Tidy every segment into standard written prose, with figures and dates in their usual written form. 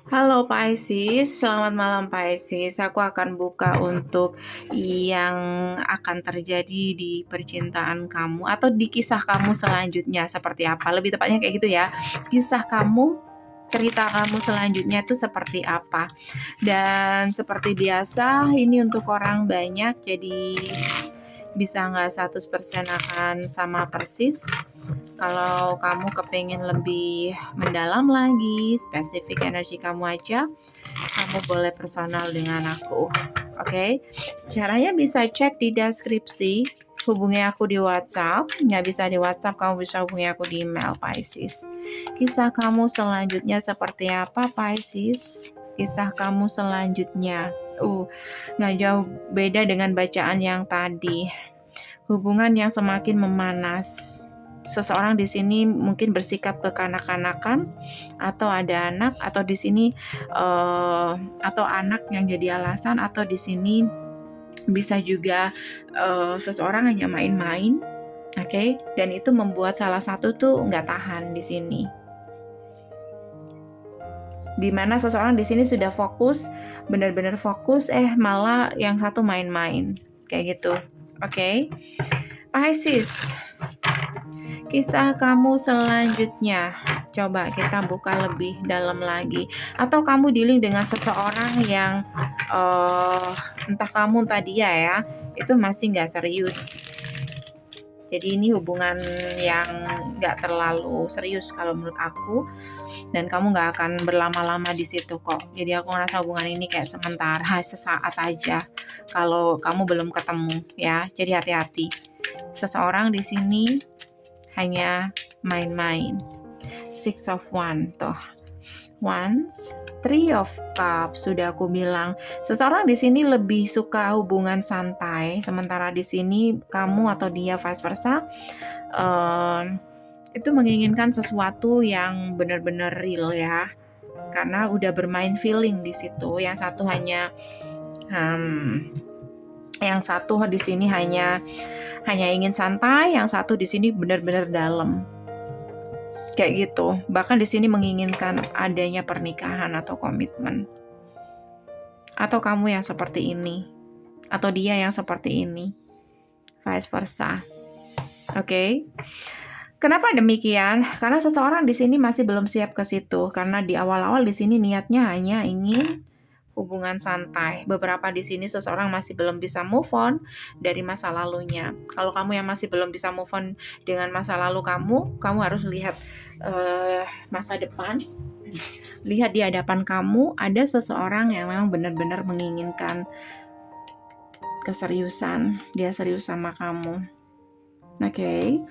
Halo Pisces, selamat malam Pisces. Aku akan buka untuk yang akan terjadi di percintaan kamu atau di kisah kamu selanjutnya seperti apa. Lebih tepatnya kayak gitu ya. Kisah kamu, cerita kamu selanjutnya itu seperti apa. Dan seperti biasa, ini untuk orang banyak, jadi bisa nggak 100% akan sama persis. Kalau kamu kepingin lebih mendalam lagi, spesifik energi kamu aja, kamu boleh personal dengan aku. Oke? Caranya bisa cek di deskripsi, hubungi aku di WhatsApp. Nggak bisa di WhatsApp, kamu bisa hubungi aku di email, Pisces. Kisah kamu selanjutnya seperti apa, Pisces? Kisah kamu selanjutnya. Nggak jauh beda dengan bacaan yang tadi. Hubungan yang semakin memanas. Seseorang di sini mungkin bersikap kekanak-kanakan, atau ada anak, atau di sini atau anak yang jadi alasan, atau di sini bisa juga seseorang hanya main-main, oke? Dan itu membuat salah satu tuh nggak tahan di sini. Dimana seseorang di sini sudah fokus, benar-benar fokus, malah yang satu main-main, kayak gitu, oke? Pisces. Kisah kamu selanjutnya, coba kita buka lebih dalam lagi. Atau kamu dealing dengan seseorang yang entah kamu entah dia ya, itu masih nggak serius. Jadi ini hubungan yang nggak terlalu serius kalau menurut aku, dan kamu nggak akan berlama-lama di situ kok. Jadi aku ngerasa hubungan ini kayak sementara, sesaat aja. Kalau kamu belum ketemu ya, jadi hati-hati. Seseorang di sini hanya main-main. Six of Wands, tuh. Wands, Three of Cups, sudah aku bilang. Seseorang di sini lebih suka hubungan santai, sementara di sini kamu atau dia vice versa itu menginginkan sesuatu yang benar-benar real ya. Karena udah bermain feeling di situ. Yang satu di sini hanya ingin santai, yang satu di sini benar-benar dalam. Kayak gitu. Bahkan di sini menginginkan adanya pernikahan atau komitmen. Atau kamu yang seperti ini, atau dia yang seperti ini. Vice versa. Oke. Kenapa demikian? Karena seseorang di sini masih belum siap ke situ. Karena di awal-awal di sini niatnya hanya ingin hubungan santai. Beberapa di sini seseorang masih belum bisa move on dari masa lalunya. Kalau kamu yang masih belum bisa move on dengan masa lalu kamu harus lihat masa depan. Lihat di hadapan kamu ada seseorang yang memang benar-benar menginginkan keseriusan. Dia serius sama kamu. Oke.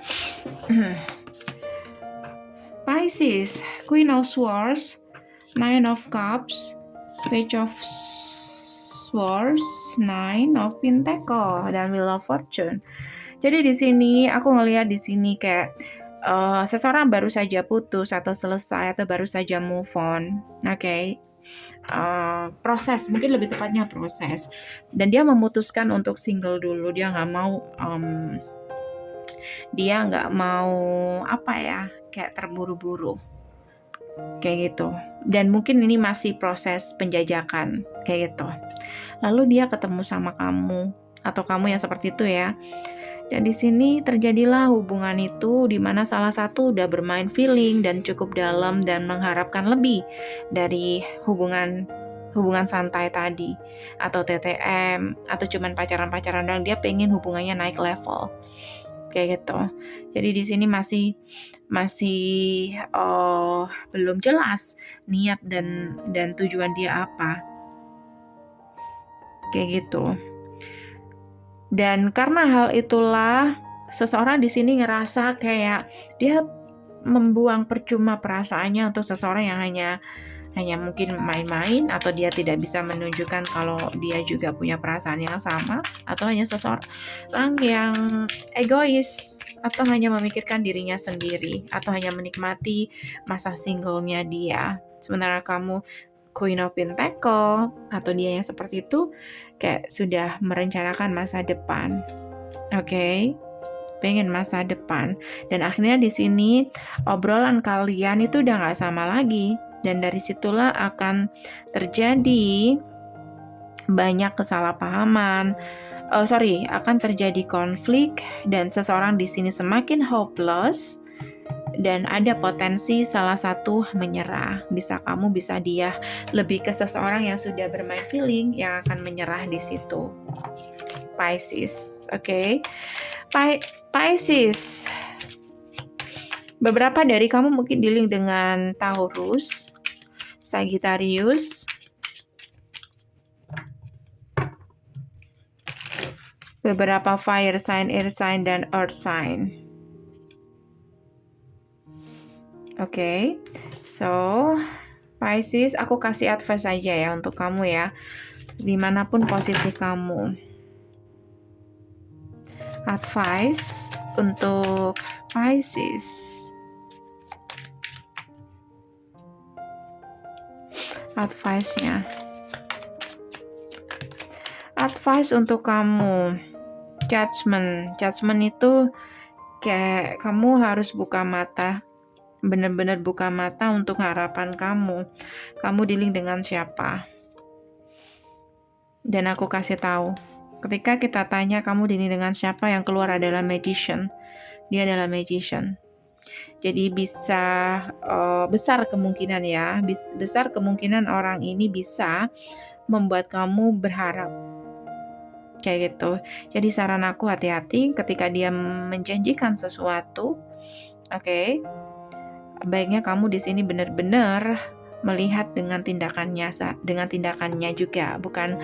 Pisces, Queen of Swords, Nine of Cups, Page of Swords, Nine of Pentacles, dan Wheel of Fortune. Jadi di sini aku ngelihat di sini kayak seseorang baru saja putus atau selesai atau baru saja move on, oke? Proses, mungkin lebih tepatnya proses. Dan dia memutuskan untuk single dulu. Dia nggak mau kayak terburu-buru. Kayak gitu. Dan mungkin ini masih proses penjajakan, kayak gitu. Lalu dia ketemu sama kamu, atau kamu yang seperti itu ya. Dan di sini terjadilah hubungan itu di mana salah satu udah bermain feeling dan cukup dalam dan mengharapkan lebih dari hubungan santai tadi, atau TTM, atau cuman pacaran-pacaran, dan dia pengen hubungannya naik level. Kayak gitu. Jadi di sini masih belum jelas niat dan tujuan dia apa. Kayak gitu. Dan karena hal itulah seseorang di sini ngerasa kayak dia membuang percuma perasaannya untuk seseorang yang hanya mungkin main-main, atau dia tidak bisa menunjukkan kalau dia juga punya perasaan yang sama, atau hanya seseorang yang egois, atau hanya memikirkan dirinya sendiri, atau hanya menikmati masa singlenya dia. Sementara kamu Queen of Pentacles, atau dia yang seperti itu kayak sudah merencanakan masa depan. Oke? Pengen masa depan. Dan akhirnya di sini obrolan kalian itu udah gak sama lagi. Dan dari situlah akan terjadi banyak kesalahpahaman. Akan terjadi konflik dan seseorang di sini semakin hopeless dan ada potensi salah satu menyerah. Bisa kamu, bisa dia. Lebih ke seseorang yang sudah bermain feeling yang akan menyerah di situ. Pisces, oke. Pisces. Beberapa dari kamu mungkin dealing dengan Taurus, Sagittarius, beberapa fire sign, air sign, dan earth sign. Oke, so Pisces, aku kasih advice aja ya untuk kamu ya, dimanapun posisi kamu. Advice untuk Pisces. Advice-nya. Advice untuk kamu. Judgment. Judgment itu kayak kamu harus buka mata. Benar-benar buka mata untuk harapan kamu. Kamu dealing dengan siapa? Dan aku kasih tahu. Ketika kita tanya kamu dealing dengan siapa, yang keluar adalah magician. Dia adalah magician. Jadi bisa besar kemungkinan ya, besar kemungkinan orang ini bisa membuat kamu berharap. Kayak gitu. Jadi saran aku hati-hati ketika dia menjanjikan sesuatu. Oke. Baiknya kamu di sini benar-benar melihat dengan tindakannya juga, bukan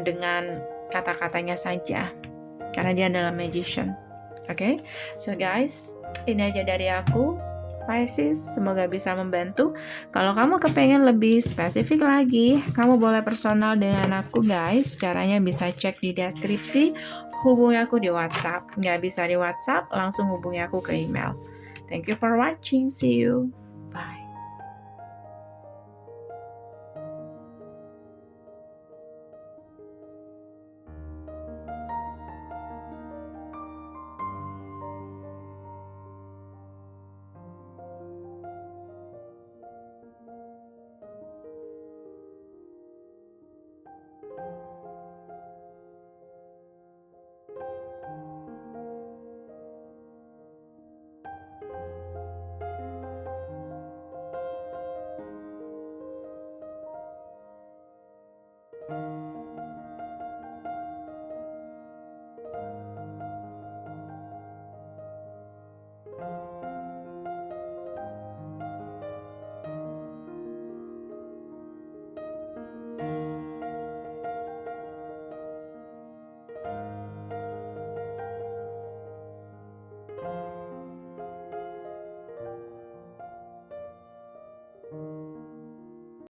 dengan kata-katanya saja. Karena dia adalah magician. Oke. So guys, ini aja dari aku, Pisces, semoga bisa membantu. Kalau kamu kepengen lebih spesifik lagi, kamu boleh personal dengan aku guys. Caranya bisa cek di deskripsi, hubungi aku di WhatsApp. Nggak bisa di WhatsApp, langsung hubungi aku ke email. Thank you for watching, see you.